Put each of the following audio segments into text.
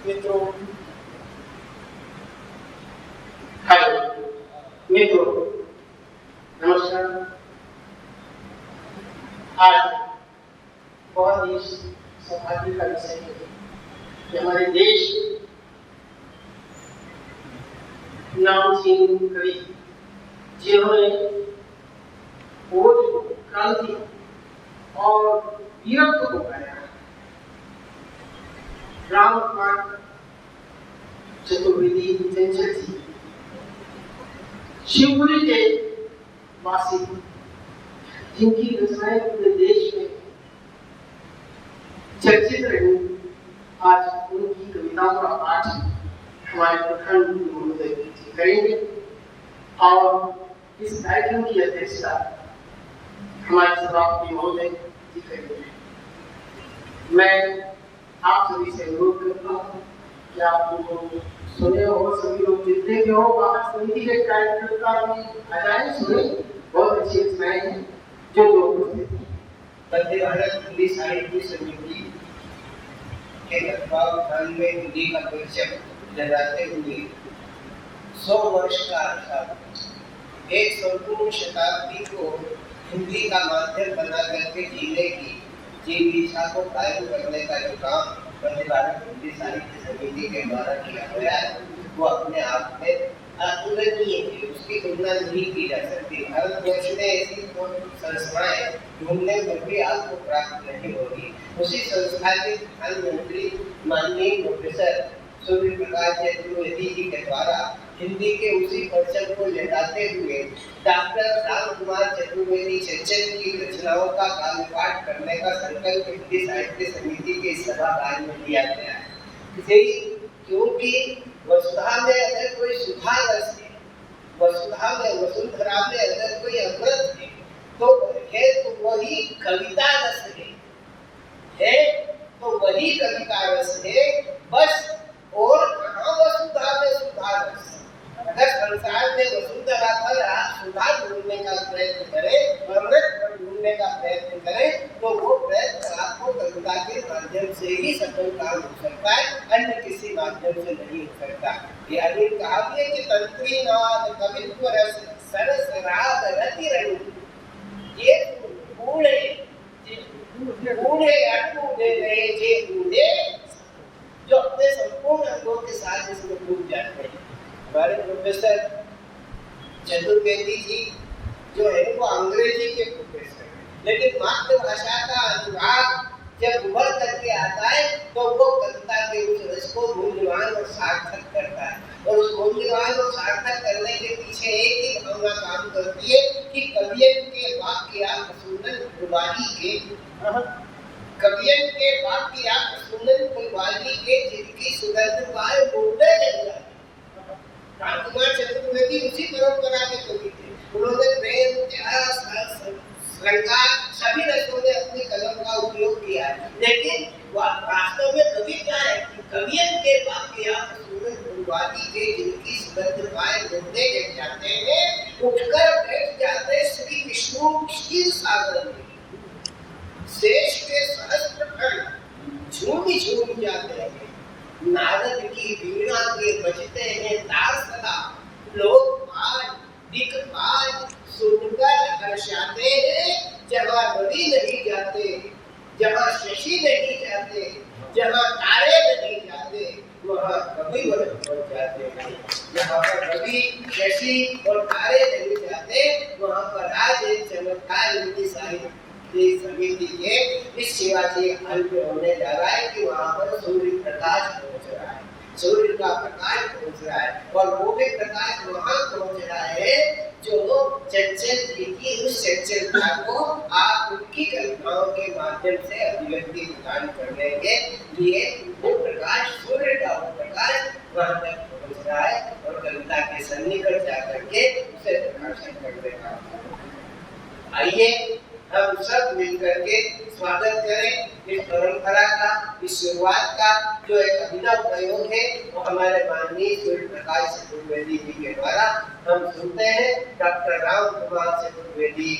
मित्रों, हेलो मित्रों, नमस्कार। आज बहुत ही सौभाग्य का विषय है कि हमारे देश नामचीन कवि जिन्होंने खोज, क्रांति और वीरत्व को पाया, रामकुमार चतुर्वेदी चंचल जी शिवपुरी के वासी, जिनकी रचनाएं पूरे देश में चर्चित रही, आज उनकी कविताओं का पाठ हमारे प्रखंड महोदय जी करेंगे और इस कार्यक्रम की अध्यक्षता हमारे सभापति महोदय जी करेंगे। मैं आप सभी से अनुरोध करता हूँ कि आप लोग सुने हो, सभी लोग जितने भी हो बाहर समिति के कार्यकर्ता भी आ जाए, सुने। बहुत अच्छी रचनाएं हैं जो वंदे भारत हिंदी साहित्य समिति के तत्वावधान में हिंदी का परिचय लगाते हुए 100 वर्ष का अर्थात एक संपूर्ण शताब्दी को हिंदी का माध्यम बना करके जीने की जीविका को कायम करने का जो काम वंदे भारत हिंदी साहित्य समिति के द्वारा किया गया है वो अपने आप में अतुलनीय है, उसकी तुलना नहीं की जा सकती। भारतवर्ष में ऐसी संस्थाएं ढूंढने में भी आपको प्राप्त नहीं होगी। उसी संस्था के प्रधानमंत्री माननीय प्रोफेसर सूर्य प्रकाश चतुर्वेदी जी के द्वारा हिंदी के उसी परिचय को लेटाते हुए डॉक्टर रामकुमार चतुर्वेदी चंचल की रचनाओं का काव्यपाठ करने का संकल्प हिंदी साहित्य समिति के सभागार में लिया गया है। क्योंकि वसुधा में अगर कोई सुधा रस है, वसुधा में वसुंधरा में अगर कोई अमृत है तो वही कविता रस है तो वही कविता रस है बस। और कहाँ वसुधा में सुधा रस? अगर संसार में वसुंधरा पर आप सुधा ढूंढने का प्रयत्न करें, अमृत ढूंढने का प्रयत्न करें तो वो प्रयत्न आपको कविता के माध्यम से ही सफल काम हो सकता है, अन्य किसी माध्यम से नहीं हो सकता। ये अनिल कहा है कि तंत्री नाद कवित्व रस सरस राग रति रंग ये बूढ़े अटूटे रहे जे बूढ़े जो अपने संपूर्ण अंगों के साथ इसमें डूब जाते हैं। हमारे प्रोफेसर चतुर्वेदी जी जो है वो अंग्रेजी के प्रोफेसर हैं, लेकिन मातृभाषा का अनुराग जब उभर करके आता है तो वो कविता के उस रस को मूल्यवान और सार्थक करता है। और उस मूल्यवान और सार्थक करने के पीछे एक ही भावना काम करती है कि कवियन के वाक्य सुनन फुलवारी के कवियन के वाक्य सुनन फुलवारी के जिनकी सुगंध पाए मुर्दे जल जाए। रामकुमार चतुर्वेदी उसी परंपरा के कवि थे। उन्होंने प्रेम, त्याग, श्रृंगार सभी रसों में अपनी कलम का उपयोग किया, लेकिन वास्तव में कवि क्या है? कवियन के वाक्य सुनन फुलवारी के जिनकी सुगंध पाए मुर्दे जल जाते हैं, उठकर बैठ जाते श्री विष्णु क्षीर सागर में। शेष के सहस्त्र खंड झूम झूम जाते हैं, नारद की वीणा के बजते हैं तार सदा, लोग आज दिक्पाल सुनकर हर्षाते हैं। जहाँ रवि नहीं जाते, जहाँ शशि नहीं जाते, जहाँ तारे नहीं जाते वहाँ कवि पहुंच जाते हैं। जहाँ पर रवि, शशि और तारे नहीं जाते वहाँ पर आज एक चमत्कार हिंदी साहित्य समिति के इस सेवा से अंत होने जा रहा है कि वहाँ पर सूर्य प्रकाश पहुँच रहा है, सूर्य का प्रकाश पहुँच रहा है। और वो भी प्रकाश वहाँ पहुँच रहा है जो चंचल जी की उस चंचलता को आप उनकी कविताओं के माध्यम से अभिव्यक्ति प्रदान करने के लिए वो प्रकाश, सूर्य का वो प्रकाश वहाँ तक पहुँच रहा है और कविता के सन्निकट जाकर के उसे प्रकाशित कर देगा। आइए हम सब मिलकर के स्वागत करें इस परंपरा का, इस शुरुआत का जो एक अभिनव प्रयोग है वो हमारे माननीय सूर्य प्रकाश चतुर्वेदी जी के द्वारा हम सुनते हैं। डॉक्टर रामकुमार चतुर्वेदी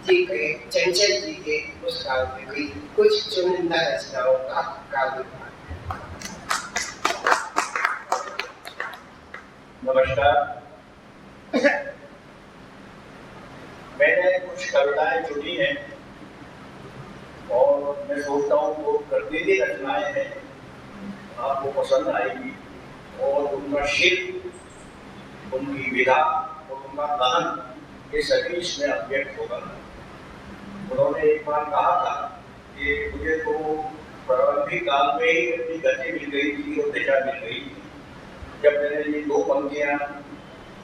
जी के चंचल जी के उस काव्य की कुछ चुनिंदा रचनाओं का काव्य। नमस्कार। मैंने कुछ कविताएं चुनी हैं और मैं सोचता हूँ वो गंभीर रचनाएं हैं, आपको पसंद आएगी और उनका शिल्प, उनकी विधा और उनका दहन ये सभी इसमें अभिव्यक्त होगा। उन्होंने एक बार कहा था कि मुझे तो प्रारंभिक काल में ही अपनी गति मिल गई थी और दिशा मिल गई थी जब मैंने ये 2 पंक्तियां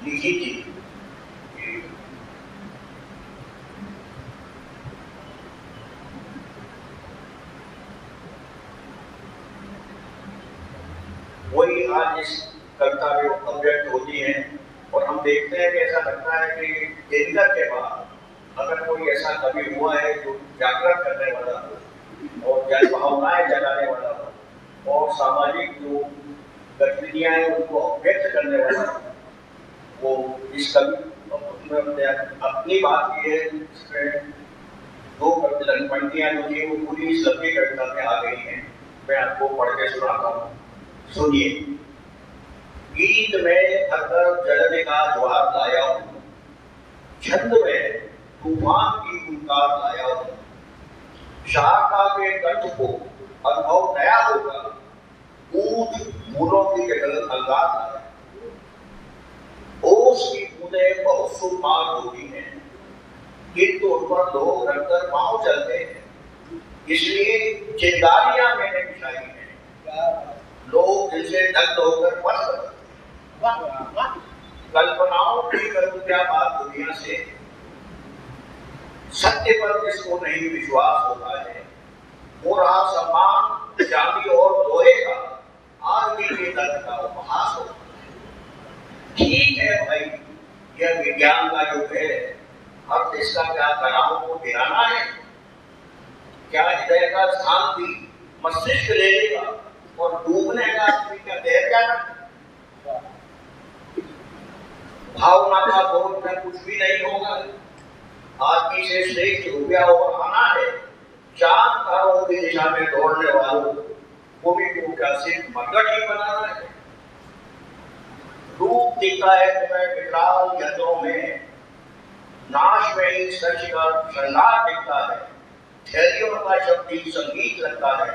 लिखी थी। वही आज इस कविता में अभिव्यक्त होती हैं और हम देखते हैं कि ऐसा लगता है कि दिनकर के बाद अगर कोई ऐसा कवि हुआ है जो जागृत करने वाला हो और जनभावनाएं जगाने वाला हो और सामाजिक जो गतिविधियां हैं उनको व्यक्त करने वाला हो, वो इस कवि अपनी बात की है। इसमें 2 पंक्तियां जो थी वो पूरी इस लंबी कविता में आ गई हैं। मैं आपको पढ़ के सुनाता हूँ, सुनिए। गीत में भरकर जलने का ज्वार लाया हूँ, छंद में तूफान की हुंकार लाया हूँ। शाखा के कंठ को अनुभव नया होगा, ऊंट फूलों की जगह अंगार लाया। ओस की बूंदें बहुत सुमार होती हैं, किंतु उन पर लोग रखकर पांव चलते हैं, इसलिए चिंगारियां मैंने बिछाई हैं। लोग दिल से दग्ध होकर पढ़ सकते, कल्पनाओं की करूं क्या बात दुनिया से, सत्य पर जिसको नहीं विश्वास होता है, हो रहा सम्मान चांदी और लोहे का, आदमी के दर्द का उपहास होता है। ठीक है भाई, यह विज्ञान का युग है, अब इसका क्या तनाव को गिराना है? क्या हृदय का स्थान भी मस्तिष्क ले लेगा और डूबने का आदमी क्या तैर जाना? भावना का बोध में कुछ भी नहीं होगा। आदमी से श्रेष्ठ रुपया और आना है, चांद तारों की दिशा में दौड़ने वालों भूमि को क्या सिर्फ मरकट ही बनाना है? रूप दिखता है तुम्हें विकराल यंत्रों में, नाश में ही सच का श्रृंगार दिखता है। थैलियों का शब्दी संगीत लगता है,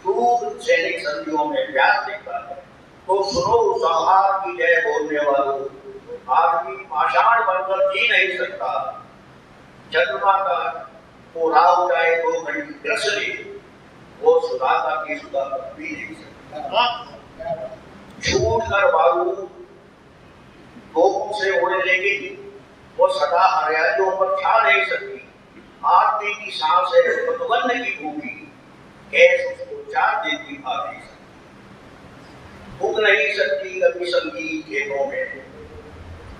क्रूर सैनिक संधियों में प्यार दिखता है। तो सुनो संहार की जय बोलने वालों, आदमी पाषाण बनकर जी नहीं सकता। चंद्रमा का वो राव चाहे 2 घंटे ग्रस ले, वो सुदाता की सुधा भी नहीं सकता। छूट कर बारूद तोपों से उड़े, लेकिन वो सदा हरियालियों पर छा नहीं सकती। आदमी की सांस है मतवन्न की भूमि, कैसे उसको 4 दिन की खा नहीं सकती। उग नहीं सकती कभी संगीत खेतों में,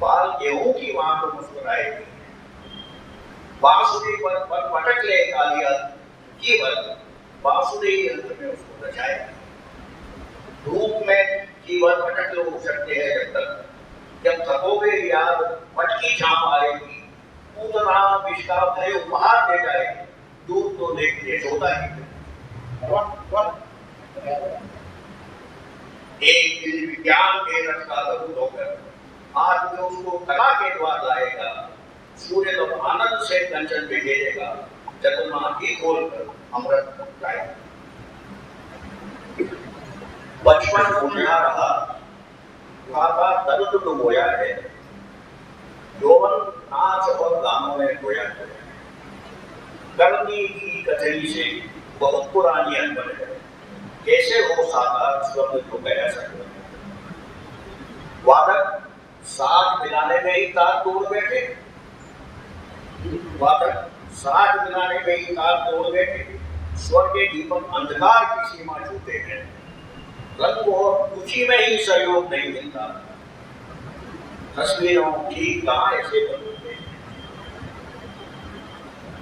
बाल गेहूं की वहां पर मुस्कुराएगी। बांसुरी पर पटक ले कालिया जीवन, बांसुरी यंत्र में उसको रचाएगा। धूप में जीवन पटक लोग सकते हैं जब तक, जब थकोगे याद पटकी छाप आएगी, पूतना विष का भय उपहार दे जाएगी। दूध तो देखते सोता ही। एक दिन विज्ञान के रथ का लघु होकर आज में उसको कला के द्वार लाएगा। सूर्य तो आनंद से कंचन पे घेरेगा, चंद्रमा की खोलकर अमृत लाएगा। बचपन भूलना रहा, का दर्द डुबोया है, यौवन नाच और गानों में खोया है। गर्मी की कचरी से बहुत पुरानी अनबन है, कैसे हो साकार स्वप्न को गया सकता। वादक साथ मिलाने में ही तार तोड़ बैठे, वादक साथ मिलाने में ही तार तोड़ बैठे। स्वर के दीपक अंधकार की सीमा छूते हैं, रंग और खुशी में ही सहयोग नहीं मिलता। तस्वीरों ठीक कहाँ ऐसे बनते हैं,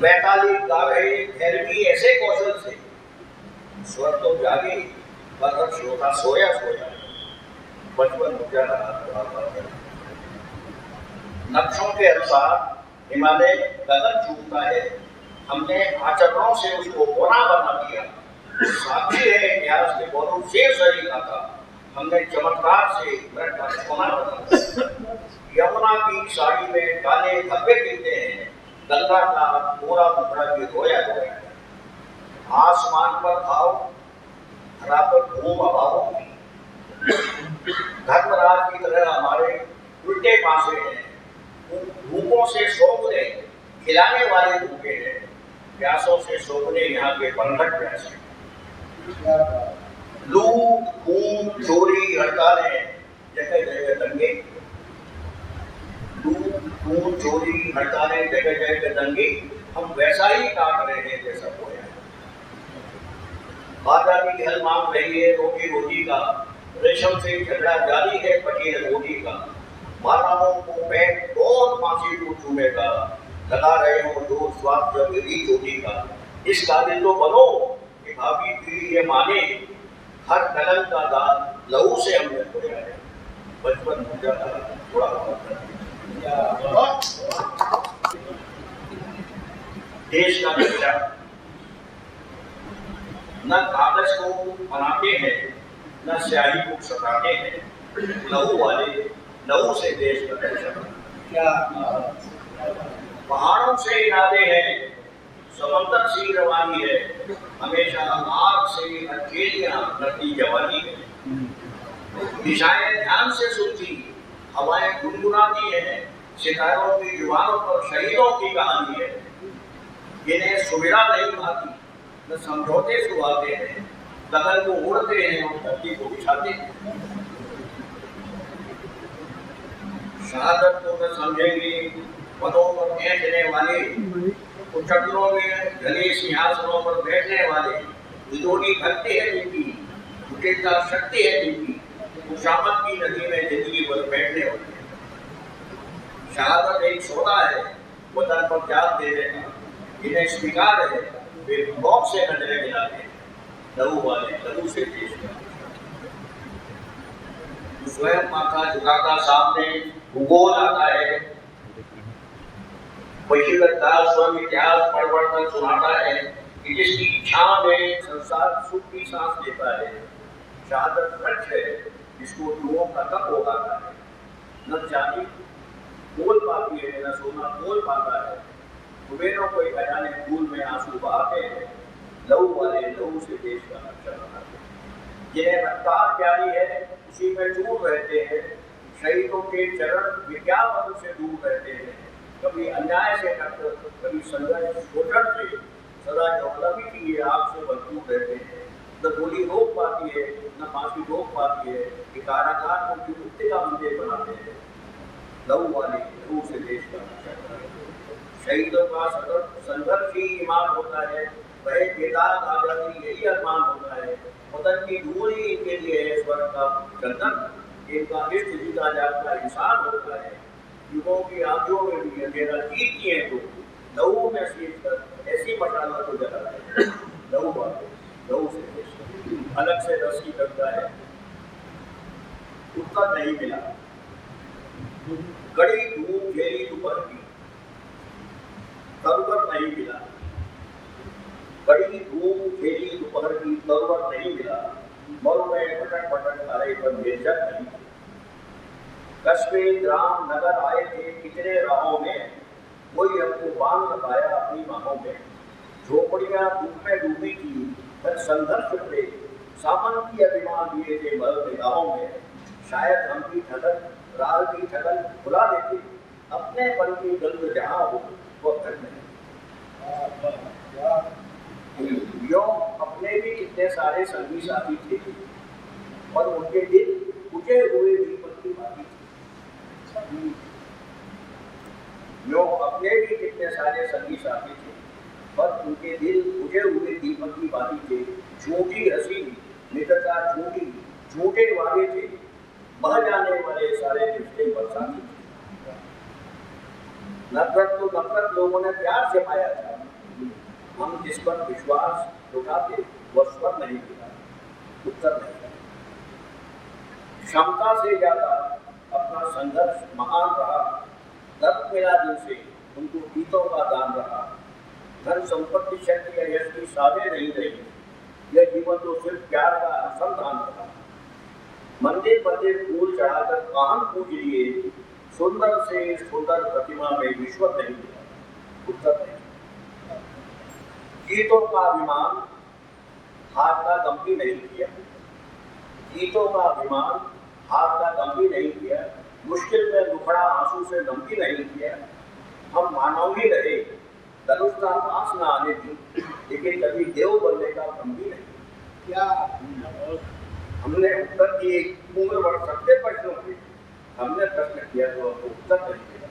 वैतालिक गा रहे थेरेपी ऐसे कौशल से, स्वर तो जागे पर श्रोता सोया सोया। बचपन हो जा रहा, नक्शों के अनुसार हिमालय गगन चूमता है, हमने आचरणों से उसको कोना बना दिया। साक्षी है इतिहास के बहुत शेर सही था, हमने चमत्कार से व्रत का क्षमा बता। यमुना की साड़ी में काले धब्बे गिरते हैं, गंगा का पूरा मुखड़ा भी रोया रोया है। आसमान पर भाव, धरा पर धूम अभावों की। धर्मराज की तरह हमारे उल्टे पासे हैं, भूखों से सोखने खिलाने वाले भूखे हैं, प्यासों से सोखने यहाँ के बंधक प्यासे। लूट, खून, चोरी, हड़तालें, जगह जगह दंगे। लूट, खून, चोरी, हड़तालें, जगह जगह दंगे। हम वैसा ही काट रहे हैं जैसा होया है। आजादी की हल मांग रही है रोटी रोटी का, रेशम से झगड़ा जारी है पटेल रोटी का। मानवों को पैर कौन फांसी को चूमेगा, लगा रहे हो दो स्वाद जब मेरी चोटी का। इस काबिल तो बनो कि भाभी पीढ़ी ये माने, हर कलम का दाग लहू से हमने खोया है। बचपन हो जाता थोड़ा देश का नक्शा न कागज को बनाते हैं, न स्याही को सताते हैं, लहू वाले लहू से देश का नक्शा। पहाड़ों से इरादे हैं, समंदर सी रवानी है, हमेशा आग से अकेलियां लड़ती जवानी है। दिशाएं ध्यान से सुनती, हवाएं गुनगुनाती हैं, सितारों की जुबानों पर शहीदों की कहानी है। जिन्हें सुविधा नहीं भाती, न समझौते सुहाते हैं, गगन को उड़ते हैं और धरती को बिछाते हैं। शहादत को न समझेंगे पदों पर बैठने वाले, चक्रों में घने सिंहासनों पर बैठने वाले। विदोनी भक्ति है जिनकी, कुटिलता शक्ति है जिनकी, खुशामद की नदी में जिंदगी भर बैठने वाले। शहादत एक सौदा है, वतन पर जान दे देना। जिन्हें स्वीकार है वे मौत से नजरें मिलाते हैं, लहू वाले लहू से देश का। स्वयं माथा झुकाता सामने भूगोल आता है, वही लगता स्वयं इतिहास पढ़ पढ़कर सुनाता है कि जिसकी इच्छा में संसार सुख की सांस लेता है। शहादत सच है जिसको लोगों का तप होता है, न चांदी बोल पाती है न सोना बोल पाता है। कुबेरों को खजाने फूल में आंसू बहाते हैं, लहू वाले लहू से देश का नक्शा बनाते हैं। जिन्हें रफ्तार प्यारी है उसी में चूर रहते हैं, शहीदों के चरण विज्ञापन से दूर रहते हैं। कभी अन्याय से टक्कर, कभी संघर्ष शोषण से, सदा जौलमी की ये आग से भरपूर रहते हैं। न गोली रोक पाती है न फांसी रोक पाती है कि कारागार को भी मुक्ति का मंदिर बनाते हैं, लहू वाले लहू से देश का नक्शा। शहीदों का सतत संघर्ष ही ईमान होता है, वह बेदाग आजादी यही अरमान होता है। वतन की धूल ही इनके लिए है स्वर्ग का चंदन, इनका इष्ट जीता जाता इंसान होता है। युगों की आंखों में भी अंधेरा जीतती है तो लहू में सींच कर ऐसी मशाला को जलाते हैं, लहू वाले लहू से देश। अलग से रस्सी करता है, उत्तर नहीं मिला। कड़ी धूप घेरी दोपहर की, तरवर नहीं मिला। कड़ी धूप घेरी दोपहर की, तरवर नहीं मिला। मरु में भटक भटक हरे पर बेइज्जत नहीं। कस्बे ग्राम नगर आए थे कितने राहों में, कोई हमको बांध न पाया अपनी बाहों में। झोपड़ियां धूप में डूबी थी, पर संघर्ष थे, सामन की अभिमान दिए थे मर्द निगाहों में। शायद हम की ठगन राह की ठगन भुला देते, अपने पल की गंध जहाँ हो वो घर नहीं। यो अपने भी कितने सारे संगी साथी थे, और उनके दिल बुझे हुए दीपक की बाती थी। यो अपने भी कितने सारे संगी साथी थे, पर उनके दिल बुझे हुए दीपक की बाती थे। झूठी हंसी मित्रता झूठी, झूठे वादे थे, बह जाने वाले सारे रिश्ते बरसाती थे। नफरत तो नफरत लोगों ने प्यार से पाया था, हम जिस पर विश्वास उठाते वह स्वर नहीं मिला, उत्तर नहीं मिला। क्षमता से ज्यादा अपना संघर्ष महान रहा, दर्द मिला दिल से उनको गीतों का दान रहा। धन संपत्ति शक्ति या यश की साधे नहीं रही, यह जीवन तो सिर्फ प्यार का अनुसंधान रहा। मंदिर मंदिर फूल चढ़ाकर वाहन पूज लिए, सुंदर से सुंदर प्रतिमा में विश्व नहीं दिया, उत्तर नहीं। गीतों का अभिमान हाथ का दम भी नहीं किया, गीतों का अभिमान हाथ का दम भी नहीं किया, मुश्किल में दुखड़ा आंसू से दम भी नहीं किया। हम मानव ही रहे, धनुष का पास न आने दी, लेकिन कभी देव बनने का दम भी नहीं। क्या हमने उत्तर दिए उम्र बढ़ सकते प्रश्नों के, हमने प्रश्न किया तो हमको उत्तर नहीं दिया,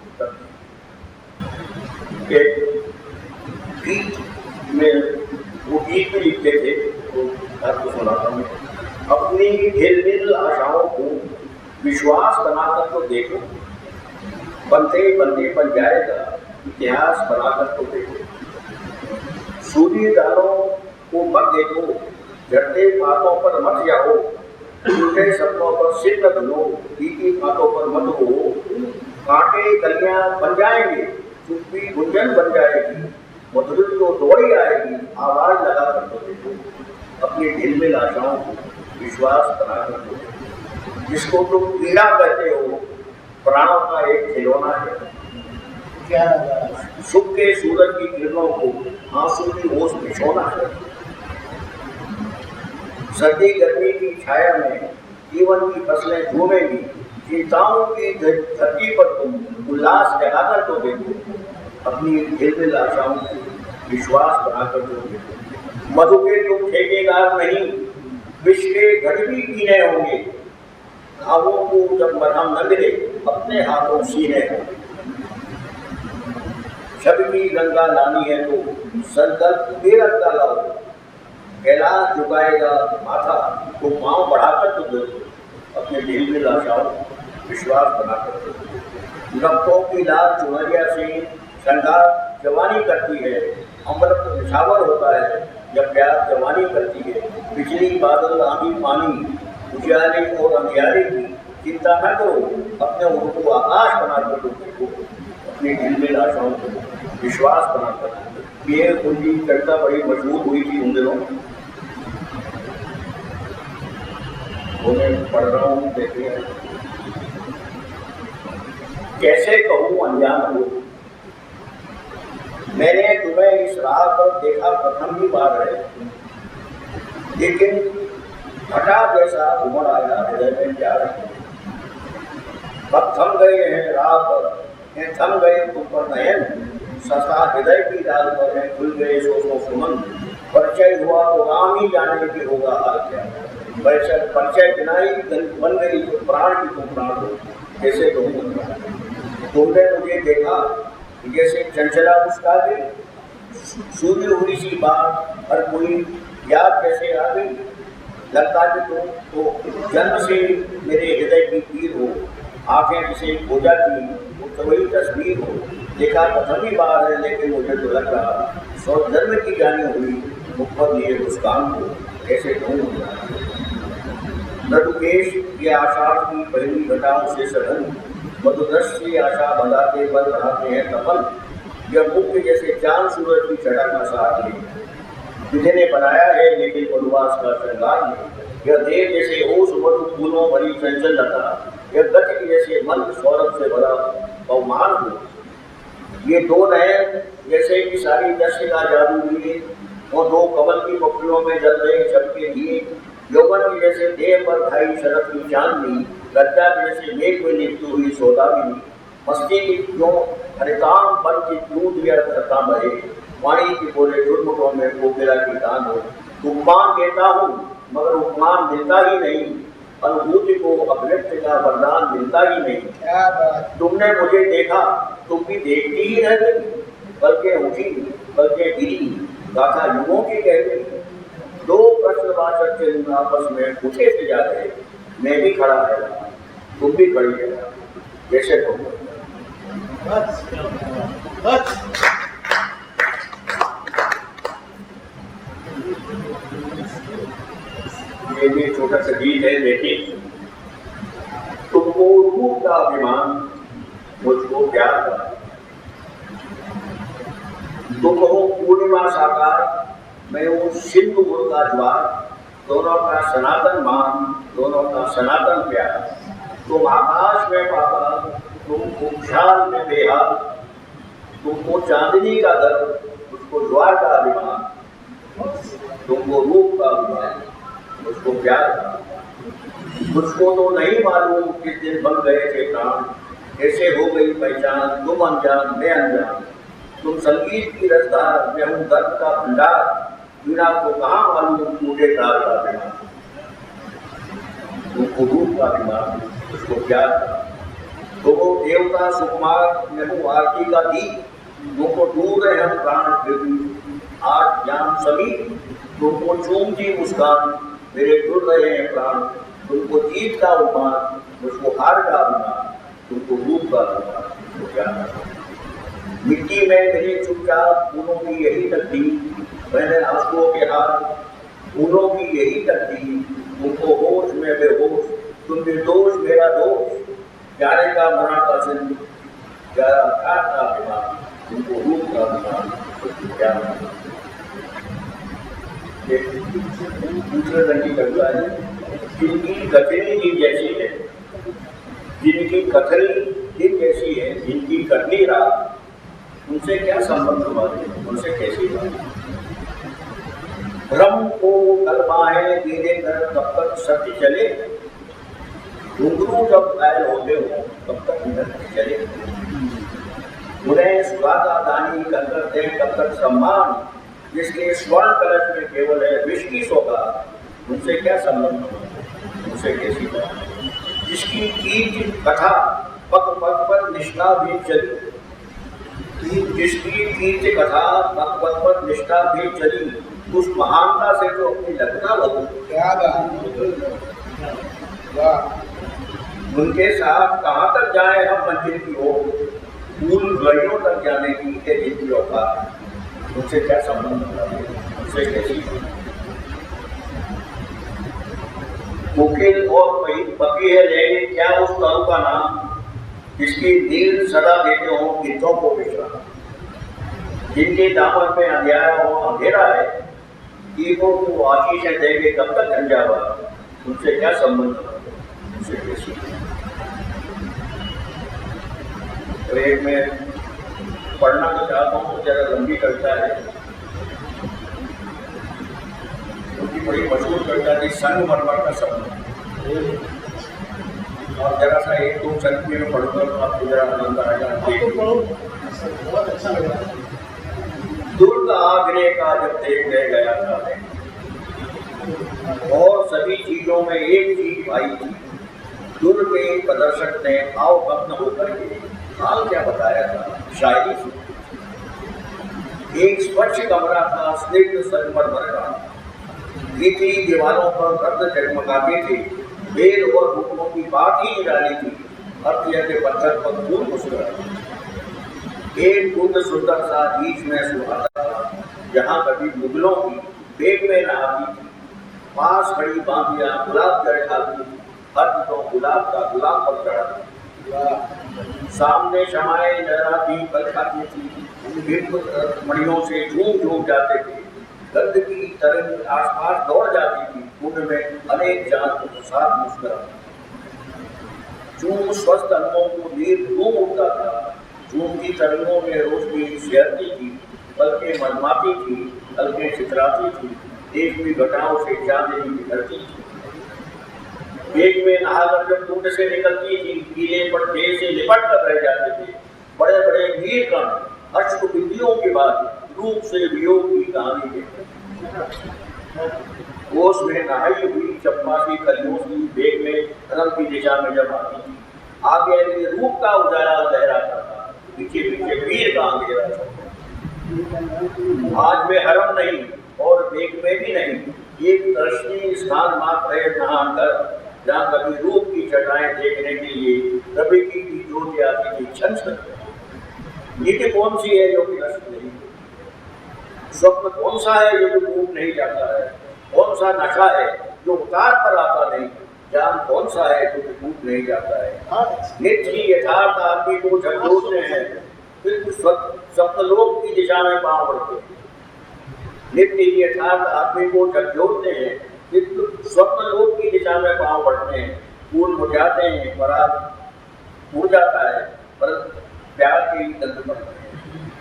उत्तर नहीं। एक गीत में वो गीत में लिखते थे, तो आपको सुनाता हूँ। अपनी हिल आशाओं को विश्वास बनाकर तो देखो, बनते बनते बन जाएगा इतिहास बनाकर तो देखो। सूर्य दानों को मत देखो, झड़ते बातों पर मत जाओ, टूटे सपनों पर सिर न धुलो, बीती बातों पर मत हो। कांटे कलियां बन जाएंगे, चुप्पी गुंजन बन जाएगी, मधुर तो दौड़ी आएगी, आवाज लगा कर तो देखो। अपनी दिल में आशाओं को विश्वास बना कर दो, जिसको तुम पीड़ा कहते हो प्राणों का एक खिलौना है। क्या सुख के सूरज की किरणों को आंसू की ओस बिछोना है। सर्दी गर्मी की छाया में जीवन की फसलें झूमेंगी, चिंताओं की धरती पर तुम उल्लास जगाकर तो देखो। अपनी दिल में आशाओं को विश्वास बनाकर तो देखो। मधु के तुम ठेकेदार नहीं, विष के घट भी पीने होंगे, घावों को जब मरहम न मिले अपने हाथों सीने होंगे। शब की गंगा लानी है तो संकल्प तेरा लाओ, कैलाश झुकाएगा माथा तो पांव बढ़ाकर तो देखो। अपने दिल में आशाओं विश्वास बनाकर देखो। नब्बों की लाल चुनरिया से श्रृंगार जवानी करती है, अमृत निछावर होता है जब प्यार जवानी करती है। बिजली बादल आंधी पानी उजाले और अंधियारे की चिंता न करो, अपने उनको आकाश बनाकर तो देखो। अपने दिल में आशाओं को विश्वास बनाकर। ये उनकी कविता बड़ी मशहूर हुई थी उन दिनों, वो मैं पढ़ रहा हूँ, देखिए। कैसे कहूँ अनजान हो, मैंने तुम्हें इस राह पर देखा प्रथम ही बार है, लेकिन घटा जैसा उमड़ आया हृदय में प्यार है। अब थम गए हैं राह पर, थम गए तुम पर नयन, सस्ता हृदय की डाल पर है खुल गए सो सुमन। परिचय हुआ तो राम ही जाने की होगा हाल क्या, परिचय बिना ही बन गई तो प्राण की तुम प्राण हो। कैसे कहूँ तुमने मुझे देखा जैसे चंचला मुस्का गई, सूर्य हुई सी बात हर कोई याद कैसे आ गई। लगता कि तुम तो जन्म से मेरे हृदय की पीर हो, आंखें जिसे खोजा थी वो तो वही तस्वीर हो। देखा प्रथम ही बार है लेकिन मुझे तो लग रहा सौ जन्म की जानी हुई मुख पर लिए मुस्कान को। कैसे कहूँ नटुकेश ये आषाढ़ की पहली घटाओं से सघन, मधुदश की आशा बंधाते बल बढ़ाते हैं तपन। यह मुख्य जैसे चांद सूरज की चढ़ा का साथ है, विधि ने बनाया है लेकिन वनवास का श्रृंगार नहीं। यह देह जैसे ओस मधु फूलों भरी चंचल लता, यह गति जैसे मन सौरभ से भरा बहुमान हो। ये दो नयन जैसे कि सारी दृश्य का जादू दिए, और दो कमल की पपड़ियों में जल रहे चमके दिए। यौवन की जैसे देह पर ढाई शरद की चांदनी, लज्जा जैसे मेघ में लिपटी हुई सौदामिनी। मस्ती की क्यों हरिताम बन के क्यों दिया धरता भरे, वाणी की बोले झुरमुटों में कोकिला की गान हो। उपमान देता हूँ मगर उपमान मिलता ही नहीं, अनुभूति को अभिव्यक्ति का वरदान मिलता ही नहीं। तुमने मुझे देखा तुम भी देखती ही रह गई, बल्कि उठी बल्कि गिरी, गाथा युगों की कह गई। दो प्रश्नवाचक चिन्ह आपस में पूछे से जा रहे, मैं भी खड़ा है तुम भी खड़ी है, जैसे कहूँ। ये भी छोटा सा गीत है, देखिए। तुमको रूप का अभिमान मुझको प्यार का, तुम हो पूर्णिमा साकार, मैं हूँ सिंधु गुण का ज्वार। दोनों का सनातन मान, दोनों का सनातन प्यार। तुम आकाश में पाताल, तुमको ख्याल में बेहाल, तुमको चांदनी का दर, उसको ज्वार का अभिमान, तुमको रूप का अभिमान, उसको प्यार का। मुझको तो नहीं मालूम किस दिन बन गए थे प्राण, कैसे हो गई पहचान, तुम अनजान मैं अनजान। तुम संगीत की रसधार, मैं हूँ दर्द का भंडार, वीणा को कहाँ मालूम टूटे तार का बिना। तुमको रूप का अभिमान, उसको प्यार का। तो वो देवता सुकुमार, मैं हूँ आरती का दीप, तुमको दूर है हम प्राण फिर भी आठ ज्ञान सभी। तुमको चूमती मुस्कान, मेरे जुड़ रहे हैं प्राण, तुमको जीत का उपमान, मुझको हार का अभिमान, तुमको रूप का अभिमान, तो क्या मिट्टी में मेरे चुपचाप फूलों की यही तकदीर, मैंने आंसुओं के हाथ फूलों की यही तकदीर। तुमको होश में बेहोश, तुम निर्दोष मेरा दोष, प्यारे का मना का सिंधु, प्यारा प्यार का अभिमान, तुमको रूप का अभिमान, तो क्या दूसरे रंग की कविता है। जिनकी कथनी दिन जैसी है, जिनकी कथनी दिन जैसी है, जिनकी कथनी रात, उनसे क्या संबंध हमारे, उनसे कैसी बात। भ्रम को कलमाएं धीरे कर तब तक सत्य चले, घुंघरू जब घायल होते हो तब तक नृत्य चले। उन्हें सुहागा दानी कर करते तब तक सम्मान, जिसके स्वर्ण कलश में केवल है विष की सौगात, उनसे क्या संबंध, उनसे कैसी बात। जिसकी कीर्ति कथा पग पग पर निष्ठा भी चली, जिसकी कीर्ति कथा पग पग पर निष्ठा भी चली, उस महानता से तो अपनी लगता बदल। क्या बात, उनके साथ कहाँ तक जाए हम मंजिल की ओर, फूल गलियों तक जाने की है जिनकी औकात, उनसे क्या संबंध, उनसे कैसी। मुकिल और पकी है लेकिन क्या उस तरु का नाम, जिसकी नील सदा देते हो गिद्धों को विश्राम। जिनके दामन में अंधेरा हो अंधेरा है, ईगों को आशीषें देंगे कब तक झंझावा, उनसे क्या संबंध, उनसे कैसी। तो एक में पढ़ना तो चाहता हूँ, जरा लंबी कविता है, उनकी बड़ी मशहूर कविता थी संगमरमर का सपना। और जरा सा एक दो चंद में पढ़ूंगा तो आपको जरा आनंद आएगा। बहुत अच्छा लग रहा है। दुर्ग आगने का जब देख गया था और सभी चीजों में एक चीज आई थी, दुर्ग के प्रदर्शक ने भाव भग्न होकर के हाल क्या बताया था, शायरी सुनी। एक स्वच्छ कमरा था स्निग्ध संगमरमर का, भीतरी दीवारों पर रक्त जगमगाते थे, बेल और फूलों की बात ही निराली थी, हर के पत्थर पर फूल मुस्कुराते। एक कुंड सुंदर सा बीच में सुहाता था, जहाँ कभी मुगलों की बेग में नहाती थी, पास खड़ी बांधियां गुलाब जड़ खाती थी, हर तो गुलाब का गुलाब पर चढ़ा था। सामने शमाएं लहराती पल खाती थी, मणियों से झूम झूम जाते थे, गर्द की तरंग आसपास दौड़ जाती थी, कुंड में अनेक जान के साथ मुस्कुराती। चूम स्वस्थ अंगों को नीर घूम उठता था, झूम की तरंगों में रोशनी शेरती थी, पलकें मनमाती थी, हल्के चित्राती थी, देश में घटाओं से चांदनी निकलती थी। एक में नहाकर जब कुंड से निकलती थी, पीले पर्दे से लिपट कर रह जाते थे, बड़े बड़े नीर कण अश्क बिंदियों के बाद रूप से वियोग की कहानी कहते। होश में नहाई हुई चंपासी कलियों की बेग में धर्म की दिशा में जब आती थी, आगे आगे रूप का उजाला लहराता था, पीछे पीछे वीर का अंधेरा था। आज में हरम नहीं और बेग में भी नहीं, एक दर्शनीय स्थान मात्र है नहाकर, जहाँ कभी रूप की चटाएं देखने के लिए कभी की ज्योति आती थी छन छन। नीति कौन सी है जो कि नष्ट नहीं, स्वप्न कौन सा है जो कि टूट नहीं जाता है, कौन सा नशा है जो उतार पर आता नहीं, जान कौन सा है जो कि टूट नहीं जाता है। नित्य ही यथार्थ आदमी को झकझोरते हैं, फिर स्वप्नलोक की दिशा में पांव बढ़ते हैं। नित्य ही यथार्थ आदमी को झकझोरते हैं, स्वप्न लोक की दिशा में पांव बढ़ते हैं, फूल मुरझाते हैं, पराग उड़ जाता है, पर प्यार के ही दंड पड़ते हैं।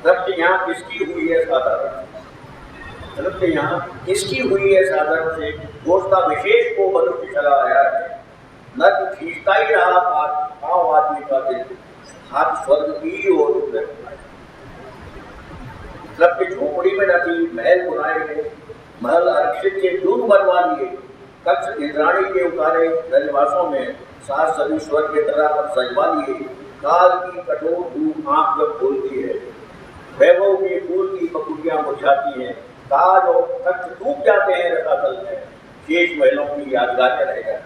सत्य यहाँ किसकी हुई है साधारण, सत्य यहाँ किसकी हुई है साधारण से दोस्ता विशेष को मनुष्य चला आया है। नर्क खींचता ही रहा पांव आदमी का दिल, हाथ स्वर्ग की ओर उठ रहे। सत्य झोपड़ी में न थी, महल बुनाए गए, महल आरक्षित से दूर बनवा लिए, कक्ष इंद्राणी के उतारे रजवासों में, सास सभी स्वर्ग के तरह पर सजवा लिए। काल की कठोर धूप आंख जब खोलती है, वैभव के फूल की पकुड़ियां मुरझाती हैं, ताज और तख्त टूट जाते हैं रसातल में, शेष महलों की यादगारें रह जाती हैं।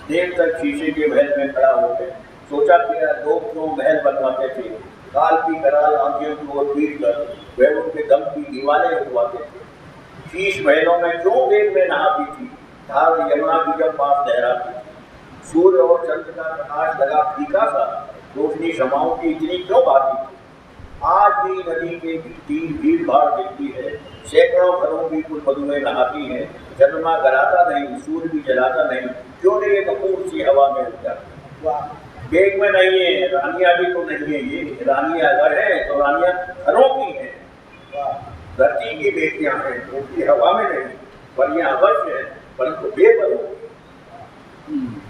देर तक शीशे के महल में खड़ा होकर सोचा कि लोग क्यों महल बनवाते थे, काल की कराल आंधियों की ओर पीट कर वैभव के दम की दीवारें उठवाते थे। शीश महलों में क्यों वेग में नहाती थी, धार यमुना की जब पास लहराती थी। सूर्य और चंद्र का प्रकाश लगा फीका सा, रोशनी क्षमाओं की इतनी क्यों भाती थी। आज भी नदी के तीन भीड़ भाड़ दिखती है, सैकड़ों घरों की कुल मधुएं नहाती हैं, चंद्रमा गलाता नहीं, सूर्य भी जलाता नहीं, क्यों नहीं ये कपूर सी हवा में उड़ जाती। बेग में नहीं है, रानियां भी तो नहीं है, ये रानियां अगर है तो रानियां घरों की हैं, धरती की बेटियां हैं, उनकी हवा में नहीं, पर यह अवश्य है, परंतु बेबल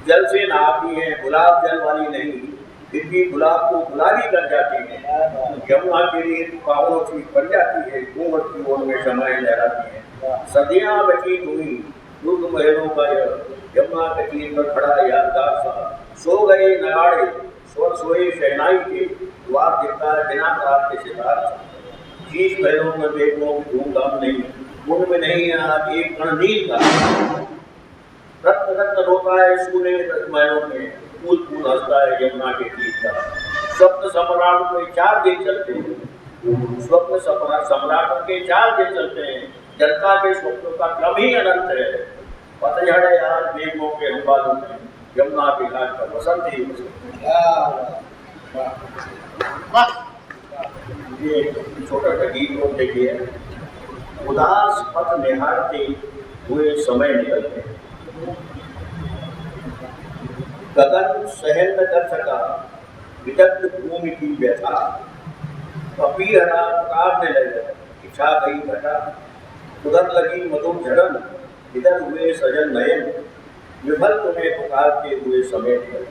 जल से नहाती हैं, गुलाब जल वाली नहीं, फिर भी गुलाब को गुलाबी कर जाती है। यमुना के लिए पावों की बन जाती है, घूंघट की ओर में समाएं लहराती है। सदियां व्यतीत हुई दुर्ग महलों का यमुना के तीर पर खड़ा यादगार सा, सो गए नगाड़े स्वर सोए शहनाई के, द्वार दिखता है बिना तार के सितार। शीश महलों में बेगमों की धूमधाम नहीं, उनमें नहीं आज एक कण नील का, रत्न रत्न रोता है सूने महलों में, फूल फूल हंसता है यमुना के तीर का। स्वप्न सम्राटों के 4 दिन चलते हैं, स्वप्न सम्राटों के 4 दिन चलते हैं, जनता के स्वप्नों का क्रम ही अनंत है। पतझड़ है आज मेघों के अंबालों में, यमुना के घाट पर बसंत ही बसंत। ये छोटा सा गीत को देखिए। उदास पथ निहारते हुए समय निकलते, गगन सहन न कर सका विदग्ध भूमि की व्यथा, पपीहरा पुकारने लगे इच्छा गई घटा, उधर लगी मधुर झड़न इधर हुए सजन नयन, विफल तुम्हें पुकारते हुए समेट कर।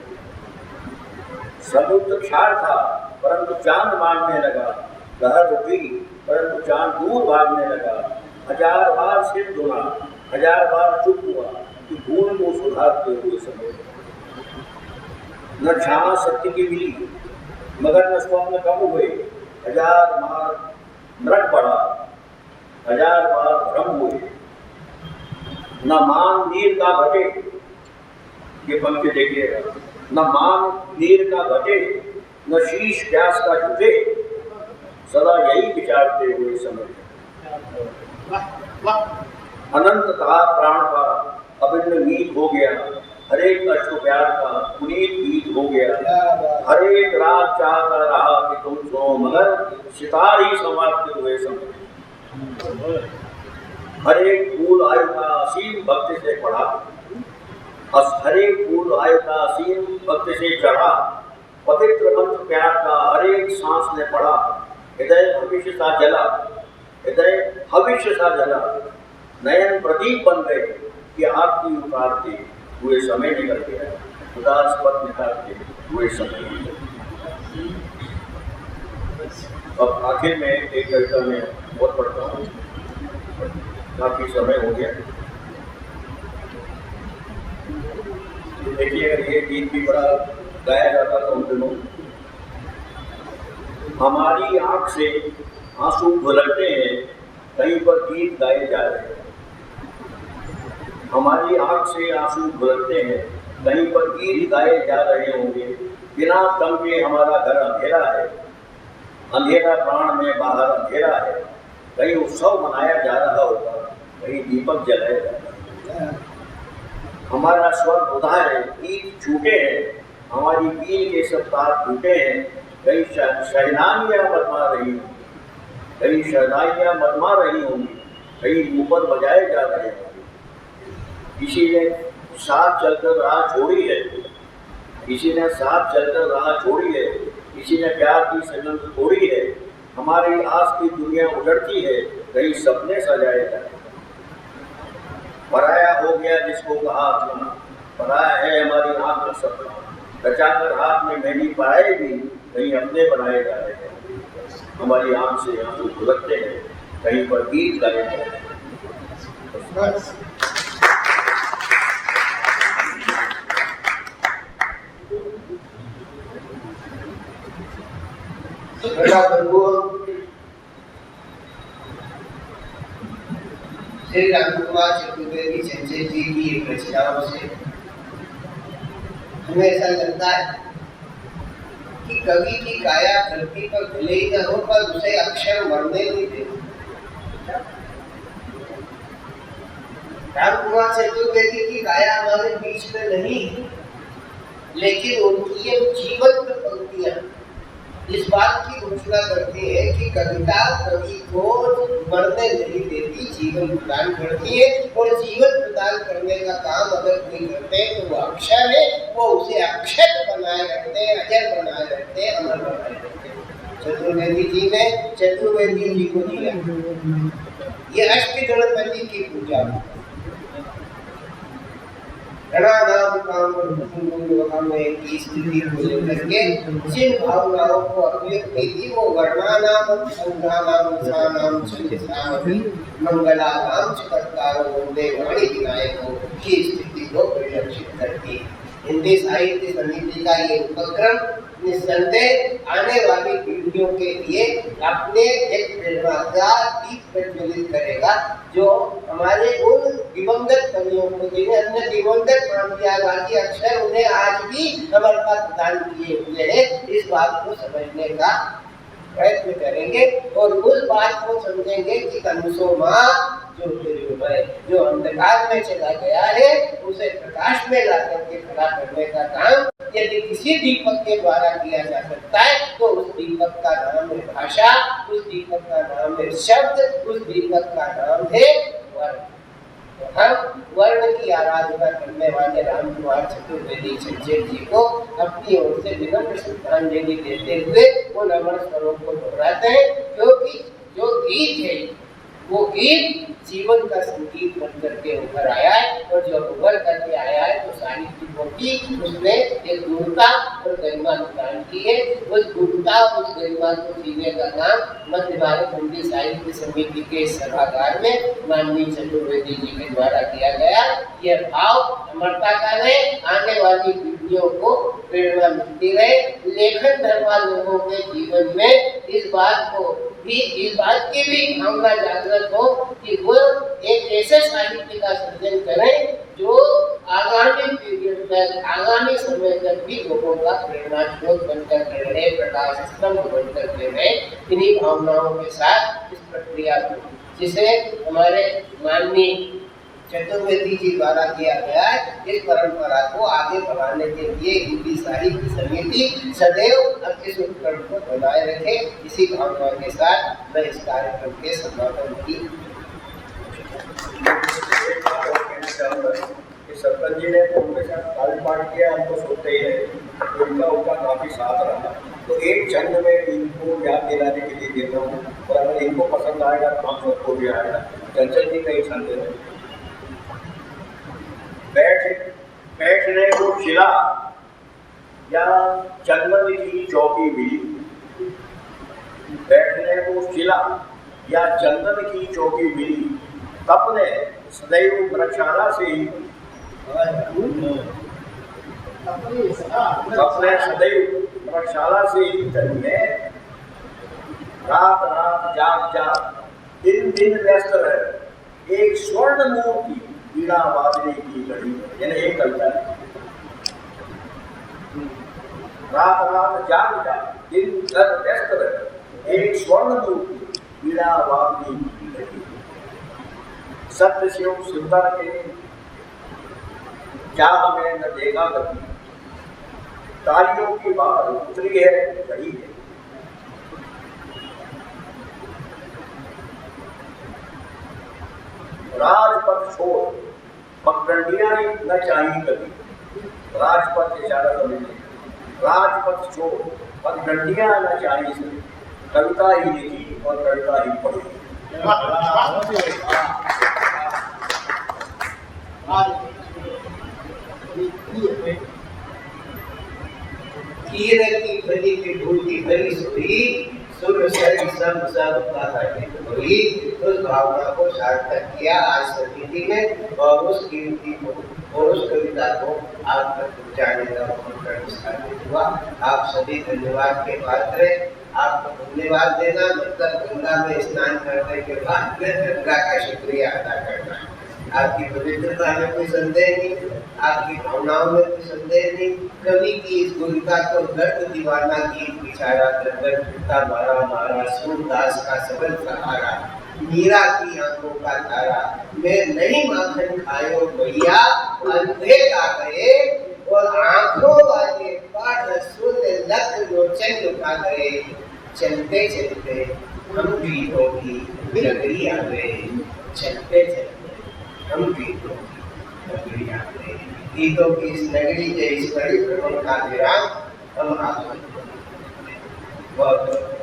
समुद्र क्षार था परंतु चांद मांगने लगा, लहर रुकी परंतु चांद दूर भागने लगा। 1000 बार सिर धुना 1000 बार चुप हुआ कि भूल को सुधारते हुए समेट। न छां सत्य की मिली मगर न स्वप्न कम हुए, 1000 बार मृग पड़ा 1000 बार भ्रम हुए। न मान नीर का घटे, ये पंक्ति देखिएगा, न मान नीर का घटे न शीश प्यास का झुके, सदा यही विचारते हुए समय। अनंत था प्राण का अभिन्न मीत हो गया, हरेक अश्क प्यार का पुनीत गीत हो गया। हरेक रात चाहता रहा कि तुम सुनो मगर सितार ही संवारते हुए समय। हरेक फूल आयु का असीम भक्ति से पढ़ा, हरेक फूल आयु का असीम भक्ति से चढ़ा, पवित्र मंत्र प्यार का हरेक सांस ने पढ़ा। हृदय भविष्य सा जला, हृदय भविष्य सा जला, नयन प्रदीप बन गए कि आरती उतारते हुए समय निकल गया, उदास पथ निकालते हुए समय। अब आखिर में एक कविता में बहुत पढ़ता हूँ, काफी समय हो गया। देखिए ये गीत भी बड़ा गाया जाता था उन दिनों। हमारी आंख से आंसू घुलकते हैं, कहीं पर गीत गाए जा रहे हैं। हमारी आंख से आंसू घुलकते हैं, कहीं पर गीत गाए जा रहे होंगे। बिना दम के हमारा घर अंधेरा है, अंधेरा प्राण में बाहर अंधेरा है। कहीं उत्सव मनाया जा रहा होगा, कहीं दीपक जलाया जा रहा है। हमारा स्वर उधा है, गीत छूटे हैं, हमारी पीर के सब तार टूटे हैं। कहीं शहनाइयाँ मरमा रही होंगी, कहीं शहनाइयाँ मरमा रही होंगी, कहीं ऊपर बजाए जा रहे होंगे। किसी ने साथ चलकर राह छोड़ी है, किसी ने साथ चलकर राह छोड़ी है, किसी ने प्यार की सजन तोड़ी है। हमारी आस की दुनिया उजड़ती है, कहीं सपने सजाए जाए। पराया हो गया जिसको कहा अपना, पराया है हमारी आंख का सपना। बचाकर हाथ में मेहंदी पाए भी, कहीं अपने बनाए जा रहे हैं। हमारी आंख से आंसू झलकते हैं, कहीं पर गीत गाए जा रहे हैं। श्री रामकुमार चतुर्वेदी चंचल जी की रचनाओं से हमें ऐसा लगता है कि कवि की काया धरती पर भले ही न हो, पर उसे अक्षर मरने नहीं देते। रामकुमार चतुर्वेदी की काया हमारे बीच में नहीं, लेकिन उनकी ये जीवंत पंक्तियां इस बात की घोषणा करती है कि कविता कवि को मरने नहीं देती, जीवन प्रदान करती है। और जीवन प्रदान करने का काम अगर कोई करते हैं तो वो अक्षर है, वो उसे अक्षर बनाए रखते हैं, अजर बनाए रखते हैं, अमर बनाए रखते हैं। चतुर्वेदी जी ने चतुर्वेदी जी को दिया ये अष्ट गणपति की पूजा। की स्थिति को लेकर के जिन भावनाओं को अभिव्यक्ति की वो वर्णानाम संघानाम सानाम छंदसामपि मंगलानाम च कर्तारो वंदे वाणी विनायको की स्थिति को परिलक्षित करती है। हिंदी साहित्य समिति का ये उपक्रम निस्संदेह आने वाली पीढ़ियों के लिए अपने एक प्रेरणादार दीप प्रज्वलित करेगा, जो हमारे उन दिवंगत कवियों को जिन्हें हमने दिवंगत मान दिया, बाकी अक्षर उन्हें आज भी अमरता प्रदान किए हुए हैं। इस बात को समझने का प्रयत्न करेंगे और उस बात को समझेंगे कि कंसो माँ जो अंधकार में चला गया है उसे प्रकाश में ला करके खड़ा करने का काम यदि किसी दीपक के द्वारा किया जा सकता है तो उस दीपक का नाम है भाषा, उस दीपक का नाम है शब्द, उस दीपक का नाम है वर्ण। तो हम वर्ण की आराधना करने वाले रामकुमार चतुर्वेदी चंचल जी को अपनी ओर से विनम्र श्रद्धांजलि देते हुए वो नमन स्वरों को दोहराते हैं, क्योंकि जो गीत है वो गीत जीवन का संगीत बन करके उभर आया है। और जो उभर करके आया है तो साहित्य की उसने एक गुणता और गरिमा प्रदान की है। उस गुणता उस गरिमा को जीने का काम मध्य भारत हिंदी साहित्य समिति के सभागार में माननीय चतुर्वेदी जी के द्वारा किया गया। यह भाव अमरता का है, आने वाली पीढ़ियों को प्रेरणा मिलती रहे। लेखन धर्मा लोगों के जीवन में इस बात की भी भावना जागृत हो कि वो एक ऐसे साहित्य का सृजन करें जो आगामी पीढ़ियों तक, आगामी समय तक भी लोगों का प्रेरणा स्रोत बनकर के रहे, प्रकाश स्तंभ बनकर के रहे। इन्हीं भावनाओं के साथ इस प्रक्रिया को, जिसे हमारे माननीय चतुर्वेदी जी द्वारा किया गया है, इस परंपरा को आगे बढ़ाने के लिए हिंदी साहित्य समिति सदैव इस उपक्रम को बनाए रखे। इसी भावना के साथ मैं इस कार्यक्रम के समापन की सरपंच जी ने तो उनके साथ काल पाठ किया, हमको सोचते ही रहे तो उनका काफी साथ रहा। तो एक छंद में इनको याद दिलाने के लिए देता हूँ और अगर इनको पसंद आएगा तो हम सबको भी आएगा। चंचल जी का एक छंद है, बैठने को शिला या चंदन की चौकी मिली, बैठने को शिला या चंदन की चौकी मिली, तपने सदैव वृक्षाला से ही, तपने सदैव वृक्षाला से ही तन्ने, रात रात जाग जाग दिन दिन व्यस्त रहे, एक स्वर्ण मूर्ति वीणा बाजने की घड़ी, यानी एक कविता है। रात रात जाग जाग दिन भर व्यस्त रहे, एक स्वर्ण मूर्ति वीणा बाजने की घड़ी, सत्य शिव सुंदर के क्या हमें न देखा कभी, तालियों की बात उतरी है घड़ी है। राजपथ छोड़ पगडंडियां न चाहिए कभी, राजपथ इशारा समझिए, राजपथ छोड़ पगडंडियां न चाहिए सभी, कविता ही लिखी और कविता ही पढ़ी। कीरत की भली की ढूंढी भली सोई, सुर सरी सब बोली, उस भावना को सार्थक किया आज समिति में, और उस कीर्ति को और उस कविता को आप तक पहुँचाने का मौका हुआ। आप सभी धन्यवाद के पात्र हैं। आपको धन्यवाद देना मतलब गंगा में स्नान करने के बाद गंगा का शुक्रिया अदा करना। आपकी पवित्रता में कोई संदेह नहीं, आपकी भावनाओं में कोई संदेह नहीं। कवि की इस गुणता को दर्द दीवाना गीत बिछाया, दर्द टूटा मारा मारा, सूरदास का सबल सहारा, मीरा की आंखों का तारा, मैं नहीं माखन खायो भैया, अंधे गा गए और आंखों वाले पाठ शून्य लख लोचन लुटा गए। चलते चलते हम गीतों की नगरी आ गए, चलते चलते हम गीतों नगरी आ गए। गीतों की इस नगरी के इस बड़ी भ्रमण का विराम हम आप बहुत